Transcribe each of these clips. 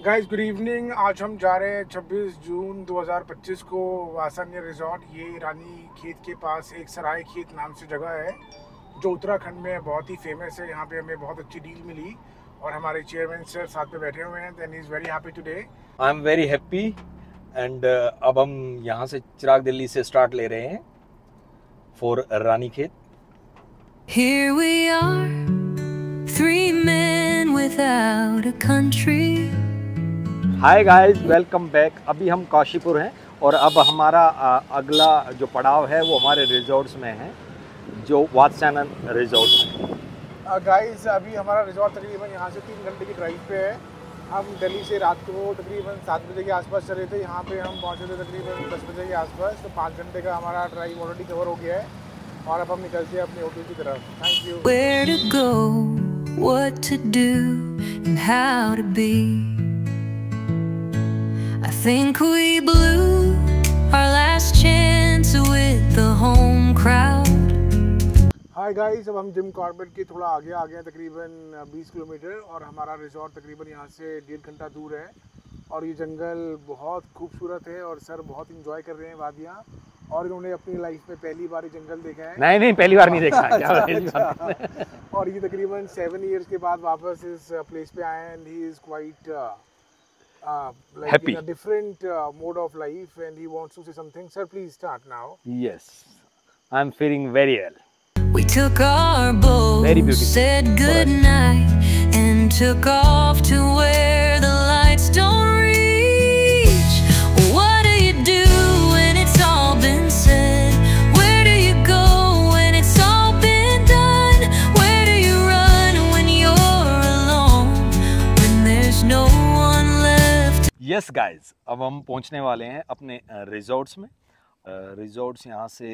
Guys good evening. आज हम जा रहे हैं 26 जून 2025 को वासन्य रिजॉर्ट। ये रानी खेत के पास एक सराय खेत नाम से जगह है जो उत्तराखंड में बहुत ही फेमस है। यहाँ पे हमें बहुत अच्छी डील मिली और हमारे चेयरमैन सर साथ में बैठे हुए हैं। Then he is very happy today. I am very happy and अब हम यहाँ से चिराग दिल्ली से स्टार्ट ले रहे हैं फॉर रानी खेत। Here we are, three men without a country. Hi guys, welcome back. अभी हम काशीपुर हैं और अब हमारा अगला जो पड़ाव है वो हमारे रिजॉर्ट्स में है, जो वात्स्यानन रिजॉर्ट है। गाइस अभी हमारा रिजॉर्ट तकरीबन यहाँ से 3 घंटे की ड्राइव पे है। हम दिल्ली से रात को तकरीबन 7 बजे के आसपास चले थे। यहाँ पे हम पहुँचे थे तकरीबन 10 बजे के आसपास। तो 5 घंटे का हमारा ड्राइव ऑलरेडी कवर हो गया है और अब हम निकलते हैं अपने होटल की तरफ। Thank you. Where to go, what to do, and how to be. I think we blew our last chance with the home crowd. Hi guys, अब हम जिम कॉर्बेट के थोड़ा आगे आ गए हैं, तकरीबन 20 किलोमीटर, और हमारा रिजॉर्ट तकरीबन यहाँ से 1.5 घंटा दूर है। और ये जंगल बहुत खूबसूरत है और सर बहुत इंजॉय कर रहे हैं वादियाँ। और इन्होंने अपनी लाइफ में पहली बार ये जंगल देखा है। नहीं, पहली बार नहीं देखा है। क्या पहली अच्छा। और ये तकरीबन 7 इयर्स के बाद वापस इस प्लेस पे आए हैं and he is quite Happy. in a different mode of life and he wants to say something. Sir, please start now. Yes, I am feeling very well. We took our Very boat, beautiful. said goodnight, and took off to where the lights don't reach. What do you do when it's all been said? Where do you go when it's all been done? Where do you run when you're alone? When there's no one left? Yes guys, अब हम पहुंचने वाले हैं अपने resorts में। Resorts यहाँ से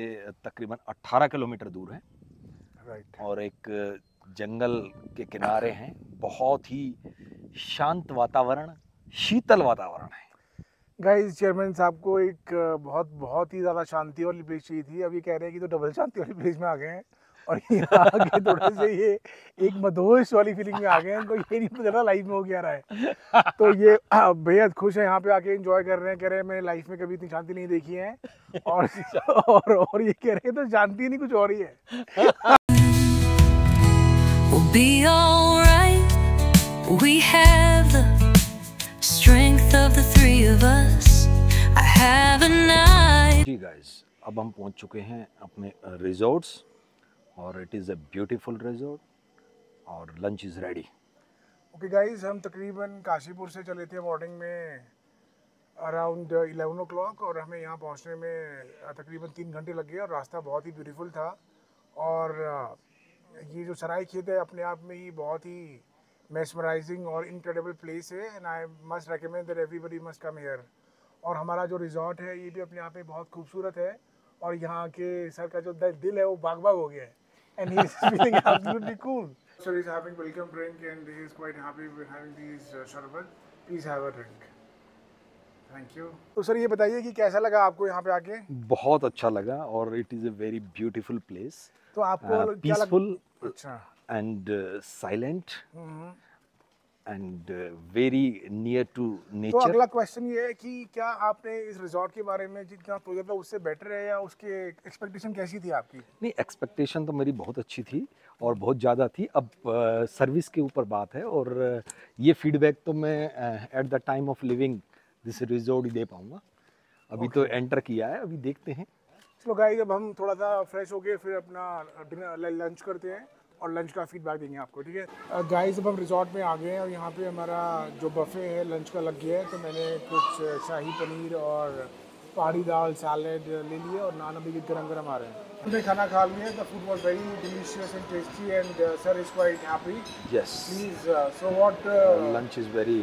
तकरीबन 18 किलोमीटर दूर हैं Right. और एक जंगल के किनारे हैं। बहुत ही शांत वातावरण, शीतल वातावरण है। गाइस चेयरमैन साहब को एक बहुत ही ज़्यादा शांति वाली प्लेस चाहिए थी। अब ये कह रहे हैं कि तो डबल शांति वाली प्लेस में आ गए हैं और यहाँ आके थोड़े से ये एक मदहोश वाली फीलिंग में आ गए हैं। इनको ये नहीं पता चला लाइफ में हो क्या रहा है। तो ये बेहद खुश है यहाँ पे आके, एंजॉय कर रहे हैं। कह रहे हैं मैंने लाइफ में कभी इतनी शांति नहीं देखी है। और ये कह रहे हैं तो शांति नहीं कुछ और ही है। We'll be alright. We have the strength of the three of us. I have a night. जी गाइस, अब हम पहुंच चुके हैं अपने रिजॉर्ट्स और it is a beautiful resort और lunch is ready. Okay guys, हम तकरीबन काशीपुर से चले थे मॉर्निंग में अराउंड 11 o'clock और हमें यहाँ पहुँचने में तकरीबन 3 घंटे लग गए और रास्ता बहुत ही ब्यूटीफुल था। और ये जो सराय खेत है अपने आप में ही बहुत ही मेस्मराइजिंग और इनक्रेडिबल प्लेस है and I must recommend that everybody must come here. और हमारा जो रिजॉर्ट है ये भी अपने आप में बहुत खूबसूरत है और यहाँ के सर का जो दिल है वो बाग हो गया है and he is feeling absolutely cool. Sir is having welcome drink and he is quite happy with having this sharbat. Please have a drink. Thank you. तो सर ये बताइए कि कैसा लगा आपको यहाँ पे आके? बहुत अच्छा लगा और it is a very beautiful place. तो आपको क्या पीसफुल अच्छा and silent and very near to तो नेचर। अगला क्वेश्चन ये है कि क्या आपने इस रिजॉर्ट के बारे में जितना सोचा था उससे बेटर है या उसके एक्सपेक्टेशन कैसी थी आपकी? नहीं, एक्सपेक्टेशन तो मेरी बहुत अच्छी थी और बहुत ज़्यादा थी। अब सर्विस के ऊपर बात है और ये फीडबैक तो मैं at the time of living this resort ही दे पाऊँगा। अभी तो एंटर किया है, अभी देखते हैं। चलो गाइस, अब हम थोड़ा सा फ्रेश हो गए फिर अपना डिनर लंच करते हैं और लंच का फीडबैक देंगे आपको, ठीक है? गाइस अब हम रिजॉर्ट में आ गए हैं और यहाँ पे हमारा जो बफे है लंच का लग गया है। तो मैंने कुछ शाही पनीर और पहाड़ी दाल सैलेड ले लिए और नान अभी गरम गरम आ रहे हैं। हमने खाना खा लिया। The food was very delicious and tasty and sir is quite happy. Yes, please so what lunch is very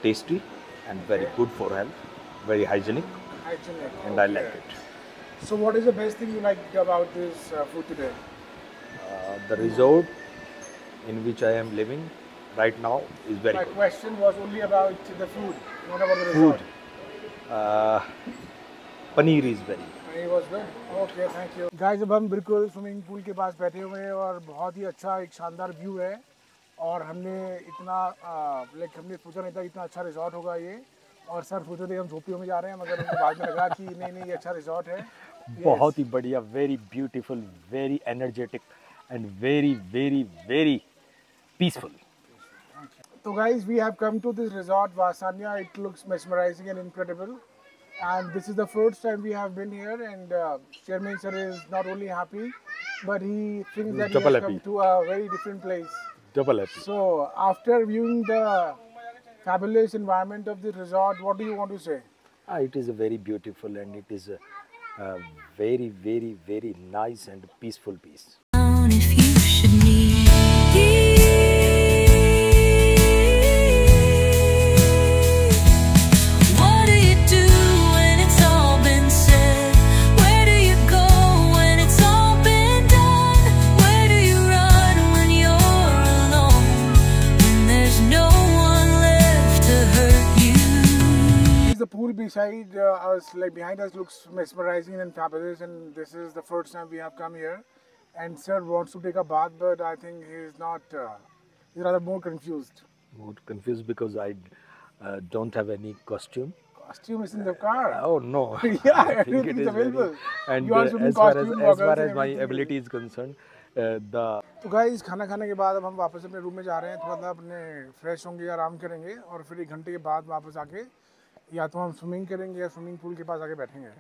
tasty and very good for health, very hygienic and I like it. So what is the best thing you liked about this food today? The resort in which I am living right now is very My good. question was only about the food, not about the Food, resort. paneer is very It was good. Okay, thank you. Guys, अब हम बिल्कुल swimming pool के पास बैठे हुए हैं और बहुत ही अच्छा एक शानदार व्यू है और हमने इतना लाइक हमने सोचा नहीं था इतना अच्छा रिजॉर्ट होगा ये। और सर सोचे थे हम झोपड़ियों में जा रहे हैं, मगर उनको बाद में लगा कि नहीं नहीं ये अच्छा रिजॉर्ट है। बहुत ही बढ़िया, very beautiful, very energetic and very very very peaceful. So guys, we have come to this resort Vasanya. It looks mesmerizing and incredible. And this is the first time we have been here, and Chairman sir is not only happy, but he thinks that he Double has come happy. to a very different place. Double happy. So after viewing the fabulous environment of the resort, what do you want to say? It is a very beautiful and it is a very very very nice and peaceful piece. If you should need what do you do when it's all been said? Where do you go when it's all been done? Where do you run when you're alone? When there's no one left to hurt you? The pool beside us, like behind us, looks mesmerizing and fabulous, and this is the first time we have come here. And sir wants to take a bath, but I think he is not. He's rather more confused. More confused because I don't have any costume. Costume is in the car. Oh no. Yeah, I think everything it is is very, available. and You are swimming as far costume, as goggles my and everything. ability is concerned, the तो guys खाना खाने के बाद अब हम वापस अपने room में जा रहे हैं, थोड़ा सा अपने फ्रेश होंगे, आराम करेंगे और फिर 1 घंटे के बाद वापस आके या तो हम स्विमिंग करेंगे या स्विमिंग पूल के पास आके बैठेंगे।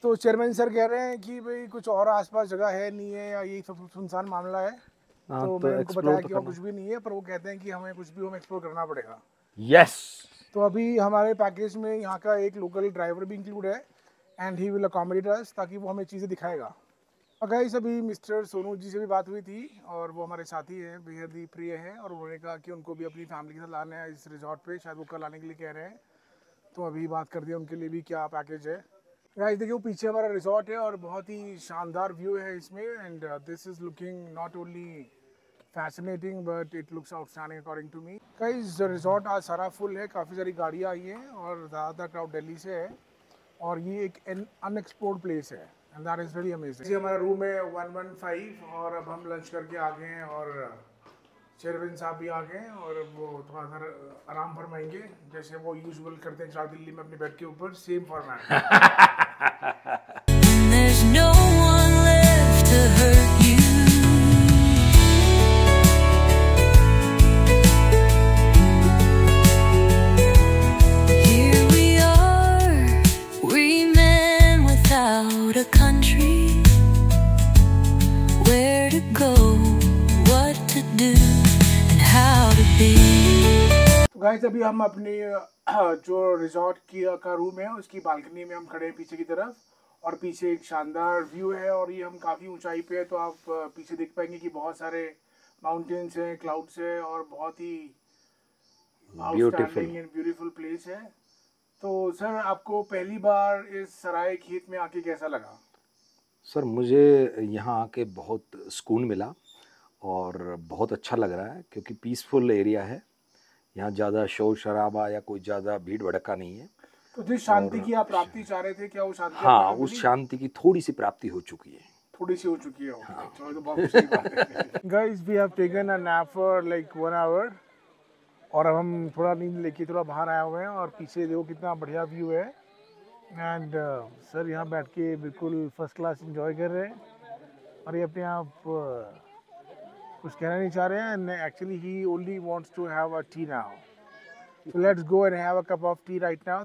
तो चेयरमैन सर कह रहे हैं कि भाई कुछ और आसपास जगह है नहीं है या यही सब सुनसान मामला है। हाँ, तो तो मैंने उनको explore बताया तो कि और करना। कुछ भी नहीं है, पर वो कहते हैं कि हमें कुछ भी होम एक्सप्लोर करना पड़ेगा। yes. तो अभी हमारे पैकेज में यहाँ का एक लोकल ड्राइवर भी इंक्लूड है एंड ही विल अकोमोडेट अस, ताकि वो हमें चीज़ें दिखाएगा। और गाइस अभी मिस्टर सोनू जी से भी बात हुई थी और वो हमारे साथी हैं, बेहद ही प्रिय हैं, और उन्होंने कहा कि उनको भी अपनी फैमिली के साथ लाना है इस रिजॉर्ट पे, शायद वो कल आने के लिए कह रहे हैं। तो अभी बात कर दिया उनके लिए भी क्या पैकेज है। गाइस देखिए वो पीछे हमारा रिजॉर्ट है और बहुत ही शानदार व्यू है इसमें, and this is looking not only fascinating but it looks outstanding according to me. Guys resort आज सारा फुल है, काफ़ी सारी गाड़ियाँ आई हैं और ज़्यादातर क्राउड दिल्ली से है और ये एक अनएक्सप्लोर्ड प्लेस है and that is very amazing. ये हमारा रूम है 115 और अब हम लंच करके आ गए हैं और चेयरमैन साहब भी आ गए हैं और वो थोड़ा सा आराम फरमाएंगे जैसे वो यूजुअल करते हैं चार दिल्ली में अपने बेड के ऊपर, same format. There's no one left to hurt you. Here we are, we men without a country. Where to go, what to do, and how to be. Guys अभी हम अपनी जो रिजॉर्ट की का रूम है उसकी बालकनी में हम खड़े हैं पीछे की तरफ, और पीछे एक शानदार व्यू है और ये हम काफ़ी ऊंचाई पे है, तो आप पीछे देख पाएंगे कि बहुत सारे माउंटेन्स हैं, क्लाउड्स है और बहुत ही आउटस्टैंडिंग एंड ब्यूटीफुल प्लेस है। तो सर आपको पहली बार इस सराय खेत में आके कैसा लगा? सर मुझे यहाँ आके बहुत सुकून मिला और बहुत अच्छा लग रहा है क्योंकि पीसफुल एरिया है। यहाँ ज़्यादा शोर शराबा या कोई ज़्यादा भीड़ भड़का नहीं है। तो जिस शांति की आप प्राप्ति चाह रहे थे, क्या वो शांति हाँ, आपको उस मिली? शांति की थोड़ी सी प्राप्ति हो चुकी है। थोड़ी सी हो चुकी है। चलो तो बहुत खुशी की बात है। Guys we have taken a nap for like 1 hour और अब हम थोड़ा नींद लेके थोड़ा बाहर आए हुए हैं और पीछे देखो कितना बढ़िया व्यू है एंड सर यहाँ बैठ के बिल्कुल फर्स्ट क्लास एंजॉय कर रहे हैं और ये अपने आप कुछ कहना नहीं चाह रहे हैं and actually he only wants to have a tea now, so let's go and have a cup of tea right now.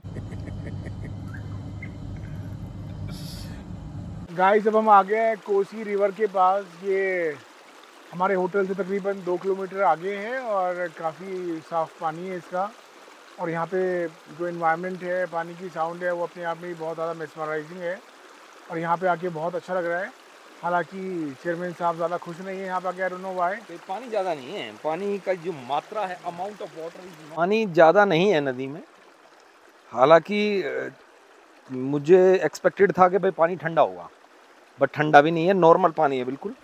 Guys अब हम आ गए हैं कोसी रिवर के पास। ये हमारे होटल से तकरीबन 2 किलोमीटर आगे है और काफ़ी साफ़ पानी है इसका, और यहाँ पे जो एनवायरनमेंट है, पानी की साउंड है, वो अपने आप में ही बहुत ज़्यादा मेस्मराइजिंग है और यहाँ पे आके बहुत अच्छा लग रहा है। हालांकि चेयरमैन साहब ज़्यादा खुश नहीं है यहाँ पे आके, आई डोंट नो व्हाई। पानी ज़्यादा नहीं है, पानी का जो मात्रा है, अमाउंट ऑफ वाटर, पानी ज़्यादा नहीं है नदी में। हालांकि मुझे एक्सपेक्टेड था कि भाई पानी ठंडा होगा, बट ठंडा भी नहीं है, नॉर्मल पानी है बिल्कुल।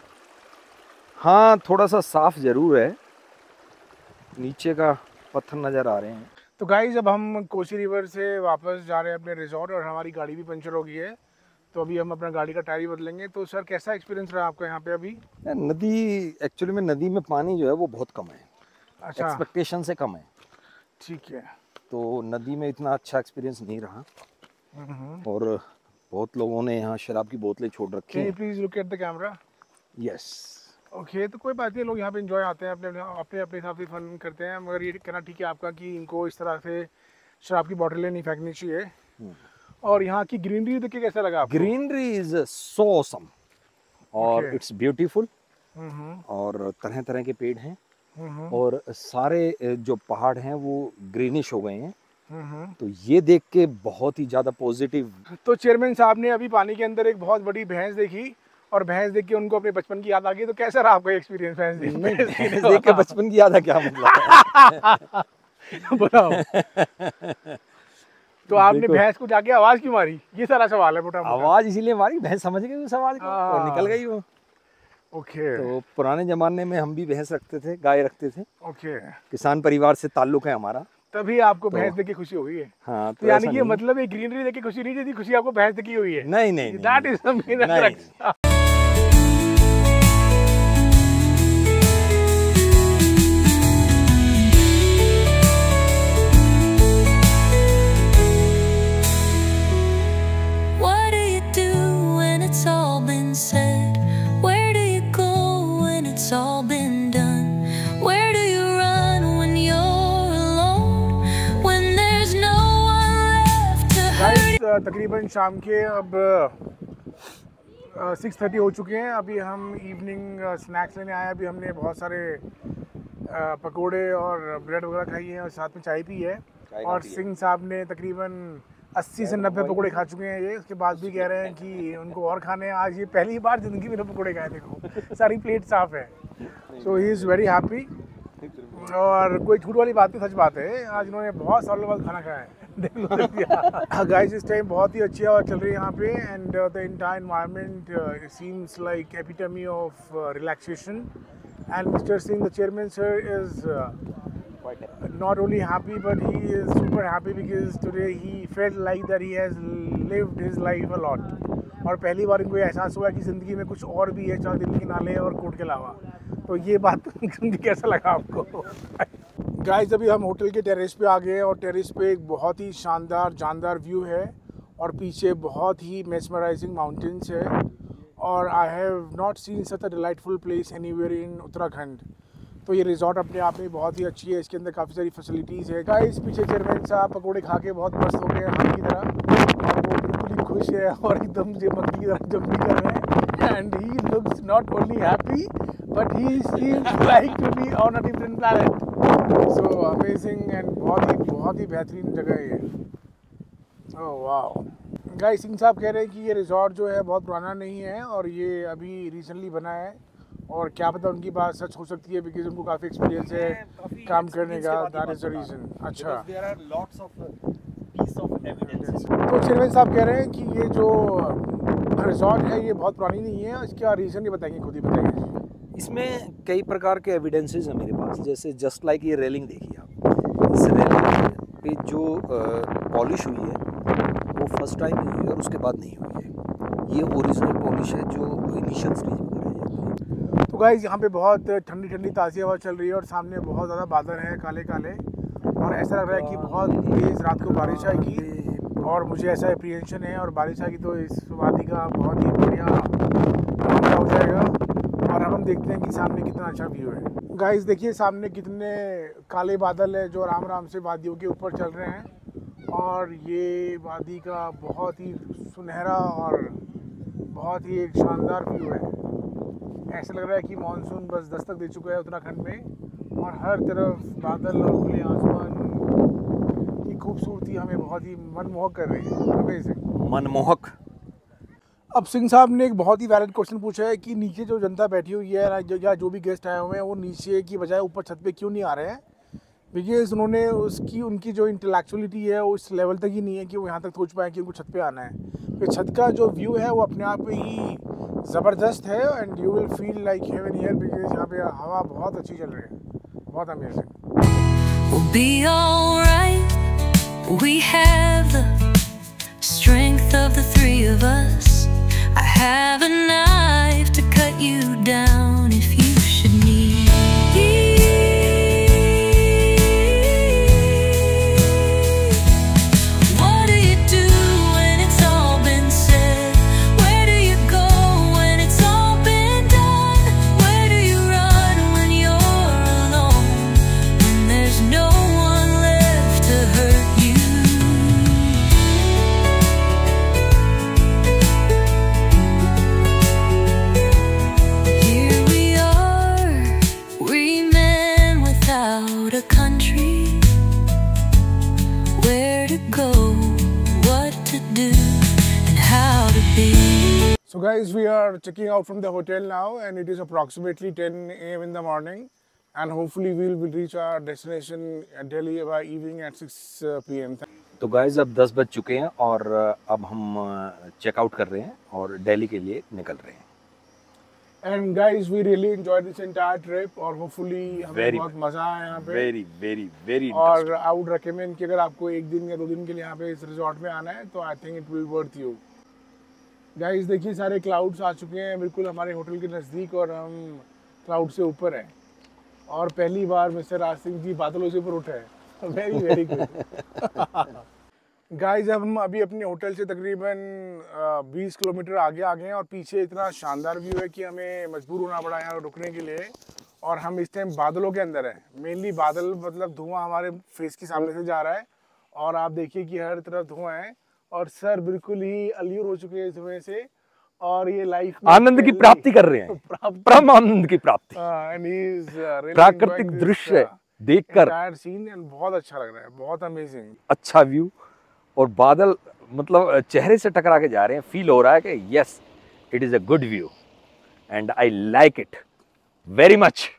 हाँ थोड़ा सा साफ ज़रूर है, नीचे का पत्थर नज़र आ रहे हैं। तो गाइस अब हम कोसी रिवर से वापस जा रहे हैं अपने रिजॉर्ट और हमारी गाड़ी भी पंचर हो गई है, तो अभी हम अपना गाड़ी का टायर ही बदलेंगे। तो सर कैसा एक्सपीरियंस रहा आपका यहाँ पे अभी? नदी एक्चुअली में, नदी में पानी जो है वो बहुत कम है, अच्छा। एक्सपेक्टेशन से कम है। ठीक है। तो नदी में इतना अच्छा एक्सपीरियंस नहीं रहा, और बहुत लोगों ने यहाँ शराब की बोतलें छोड़ रखी कैन यू हैं। Please look at the camera? Yes. Okay, तो कोई बात नहीं, लोग यहाँ पे एंजॉय आते हैं, अपने अपने हिसाब से फन करते हैं, मगर ये कहना ठीक है आपका कि इनको इस तरह से शराब की बोतलें नहीं फेंकनी चाहिए। और यहाँ की ग्रीनरी देख के कैसा लगा आपको? ग्रीनरी इज सो ऑसम, और Okay. इट्स ब्यूटीफुल, हम्म, और तरह तरह के पेड़ हैं, और सारे जो पहाड़ हैं वो ग्रीनिश हो गए हैं। तो ये देख के बहुत ही ज़्यादा पॉजिटिव। तो चेयरमैन साहब ने अभी पानी के अंदर एक बहुत बड़ी भैंस देखी, और भैंस देख के उनको अपने बचपन की याद आ गई। तो कैसा रहा आपका एक्सपीरियंस भैंस देख के बचपन की याद है, क्या मतलब है? बताओ। तो आपने देखो। भैंस को जाके आवाज क्यों मारी? ये सारा सवाल है मोटा मोटा। आवाज इसीलिए हमारी, भैंस समझ गई उस आवाज को और निकल गई वो। ओके तो पुराने जमाने में हम भी भैंस रखते थे, गाय रखते थे, ओके, किसान परिवार से ताल्लुक है हमारा। तभी आपको भैंस देख के खुशी हुई है। हाँ, तो यानी ऐसा कि ये नहीं। मतलब ये ग्रीनरी देख के खुशी नहीं, जैसी खुशी आपको भैंस देखी हुई है। नहीं नहीं दैट इज द मेन नहीं। Attraction. What do you do when it's all been said? Where do you go when it's all been done? Where do you run when you're alone? When there's no one left to hurt? Guys तकरीबन शाम के अब 6:30 हो चुके हैं। अभी हम evening snacks लेने आए हैं। अभी हमने बहुत सारे पकोड़े और ब्रेड वगैरह खाई है, और साथ में चाय पी है। चाय और काफ़ी है। सिंह साहब ने तकरीबन 80 से 90 पकोड़े खा चुके हैं ये। उसके बाद भी कह रहे हैं कि उनको और खाने हैं। आज ये पहली बार ज़िंदगी में पकोड़े खाए, देखो सारी प्लेट साफ है। सो ही इज़ वेरी हैप्पी, और कोई झूठ वाली बात नहीं, सच बात है। आज इन्होंने बहुत सालों बाद खाना खाया है। देख लो गाइस, इस टाइम बहुत ही अच्छी हवा चल रही है यहाँ पे, and the entire environment seems like epitome of relaxation. And mister Singh, the chairman sir, is not only happy, but he is super happy because today he felt like that he has lived his life a lot. और पहली बार इनको ये एहसास हुआ कि ज़िंदगी में कुछ और भी है, चाहे दिल्ली के नाले और कोर्ट के अलावा। तो ये बात सुन के कैसा लगा आपको? गाइस, अभी हम होटल के टेरेस पे आ गए, और टेरेस पे एक बहुत ही शानदार जानदार व्यू है, और पीछे बहुत ही मेस्मराइजिंग माउंटेन्स है, और I have not seen such a delightful place anywhere in Uttarakhand. तो ये रिजॉर्ट अपने आप में बहुत ही अच्छी है, इसके अंदर काफ़ी सारी फैसिलिटीज़ है। गाइस, पीछे चेयरमैन साहब पकोड़े खा के बहुत मस्त हो गए हाथी की तरह, और वो बिल्कुल ही खुश है, और एकदम से मक्खी की तरह जंप भी कर रहे हैं। And he looks not only happy, but he seems like to be on a different planet. So amazing, and बहुत ही बेहतरीन जगह है ये। ओह वाह। गाइस, सिंह साहब कह रहे हैं कि ये रिजॉर्ट जो है बहुत पुराना नहीं है, और ये अभी रिसेंटली बना है, और क्या पता उनकी बात सच हो सकती है, बिकॉज उनको काफ़ी एक्सपीरियंस है काम करने का। That is the reason. अच्छा, तो चेयरमैन साहब कह रहे हैं कि ये जो रिजॉर्ट है ये बहुत पुरानी नहीं है, इसका रीज़न ये बताएंगे, खुद ही बताएंगे। इसमें कई प्रकार के एविडेंसेस हैं मेरे पास। जैसे जस्ट लाइक ये रेलिंग देखिए आप, इस रेलिंग पे जो पॉलिश हुई है वो फर्स्ट टाइम हुई है और उसके बाद नहीं हुई है। ये ओरिजिनल पॉलिश है जो इनिशियल स्टेज में कराई जाती है। तो गाइस, यहाँ पे बहुत ठंडी ठंडी ताज़ी हवा चल रही है, और सामने बहुत ज़्यादा बादल हैं काले काले, और ऐसा लग रहा है कि बहुत तेज़ रात को बारिश आएगी, और मुझे ऐसा अप्रीहेंशन है। और बारिश आएगी तो इस वादी का बहुत ही बढ़िया मामला हो जाएगा, और अब हम देखते हैं कि सामने कितना अच्छा व्यू है। गाइस, देखिए सामने कितने काले बादल है जो आराम आराम से वादियों के ऊपर चल रहे हैं, और ये वादी का बहुत ही सुनहरा और बहुत ही एक शानदार व्यू है। ऐसा लग रहा है कि मानसून बस दस्तक दे चुका है उत्तराखंड में, और हर तरफ बादल और खुले आसमान की खूबसूरती हमें बहुत ही मनमोहक कर रही है। अमेजिंग, मनमोहक। अब सिंह साहब ने एक बहुत ही वैलिड क्वेश्चन पूछा है कि नीचे जो जनता बैठी हुई है या जो भी गेस्ट आए हुए हैं, वो नीचे की बजाय ऊपर छत पे क्यों नहीं आ रहे हैं? बिकॉज उन्होंने उनकी जो इंटेलेक्चुअलिटी है वो इस लेवल तक ही नहीं है कि वो यहाँ तक सोच पाए कि उनको छत पे आना है। तो छत का जो व्यू है वो अपने आप में ही ज़बरदस्त है, and you will feel like heaven here, because यहाँ पे हवा बहुत अच्छी चल रही है, बहुत amazing. We'll be alright. We have the strength of the three of us. I have a knife to cut you down if you should need. be. So guys, we are checking out from the hotel now and it is approximately 10 a.m. in the morning and hopefully we will reach our destination at Delhi by evening at 6 p.m. तो guys अब 10 बज चुके हैं और अब हम checkout कर रहे हैं और दिल्ली के लिए निकल रहे हैं। And guys, we really enjoyed this entire trip और hopefully हमें बहुत मजा आया यहाँ पे। वेरी वेरी वेरी और I would recommend कि अगर आपको 1 दिन या 2 दिन के लिए यहाँ पे इस रिजॉर्ट में आना है तो I think it will worth you। Guys देखिए सारे क्लाउड्स आ चुके हैं बिल्कुल हमारे होटल के नज़दीक और हम क्लाउड से ऊपर हैं और पहली बार मिस्टर राज सिंह जी बादलों से ऊपर उठे हैं। Very very good. गाइस अब हम अभी अपने होटल से तकरीबन 20 किलोमीटर आगे आ गए हैं और पीछे इतना शानदार व्यू है कि हमें मजबूर होना पड़ा यहाँ रुकने के लिए और हम इस टाइम बादलों के अंदर हैं। मेनली बादल मतलब धुआं हमारे फेस के सामने से जा रहा है और आप देखिए कि हर तरफ धुआं है और सर बिल्कुल ही अल्यूर हो चुके हैं इस धुएं से और ये लाइफ आनंद की प्राप्ति कर रहे हैं। परम आनंद की प्राप्ति। प्राकृतिक दृश्य देखकर सीन एंड बहुत अच्छा लग रहा है, बहुत अमेजिंग अच्छा व्यू और बादल मतलब चेहरे से टकरा के जा रहे हैं। फील हो रहा है कि yes it is a good view and I like it very much.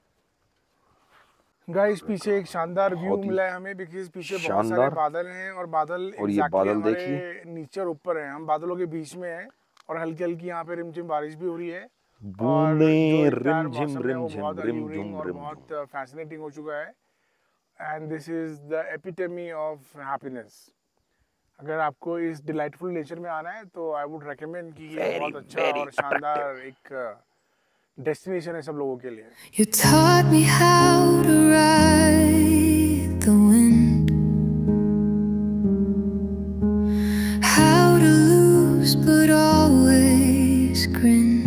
Guys पीछे एक शानदार व्यू मिला है हमें बिकॉज़ पीछे बहुत सारे बादल हैं और बादल और ये बादल देखिए नीचे और ऊपर हैं। हम बादलों के बीच में हैं और हल्की हल्की यहाँ पे रिमझिम बारिश भी हो रही है। बूंदें रिमझिम रिमझिम रिमझिम और बहुत फैसिनेटिंग हो चुका है and this is the epitome of happiness. अगर आपको इस डिलाइटफुल नेचर में आना है तो आई वुड रेकमेंड कि ये बहुत अच्छा और शानदार एक डेस्टिनेशन है सब लोगों के लिए। You taught me how to ride the wind, how to lose but always grin.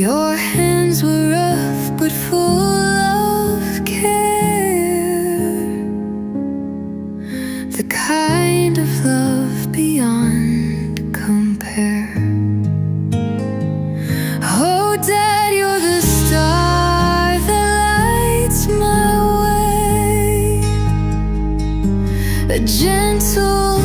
Your hands were rough but full of care, the kind of love beyond compare. Oh Dad, you're the star that lights my way, a gentle